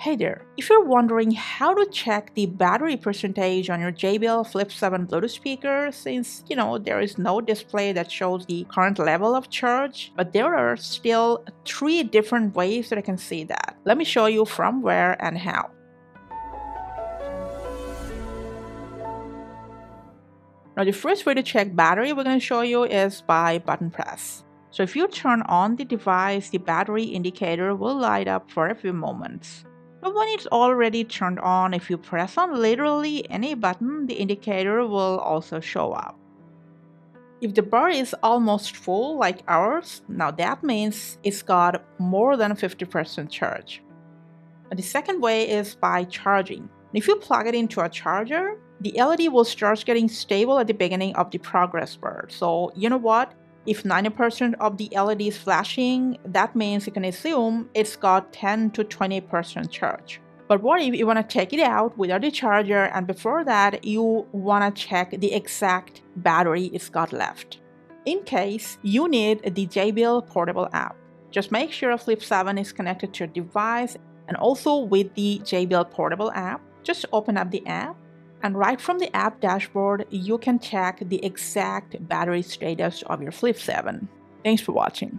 Hey there! If you're wondering how to check the battery percentage on your JBL Flip 7 Bluetooth speaker, since there is no display that shows the current level of charge, but there are still 3 different ways that I can see that. Let me show you from where and how. Now the first way to check battery we're going to show you is by button press. So if you turn on the device, the battery indicator will light up for a few moments. But when it's already turned on, if you press on literally any button, the indicator will also show up. If the bar is almost full like ours, now that means it's got more than 50% charge. And the second way is by charging. If you plug it into a charger, the LED will start getting stable at the beginning of the progress bar. So you know what? If 90% of the LED is flashing, that means you can assume it's got 10 to 20% charge. But what if you want to take it out without the charger, and before that you want to check the exact battery it's got left? In case, you need the JBL Portable App. Just make sure Flip 7 is connected to your device, and also with the JBL Portable App, just open up the app. And right from the app dashboard, you can check the exact battery status of your Flip 7. Thanks for watching.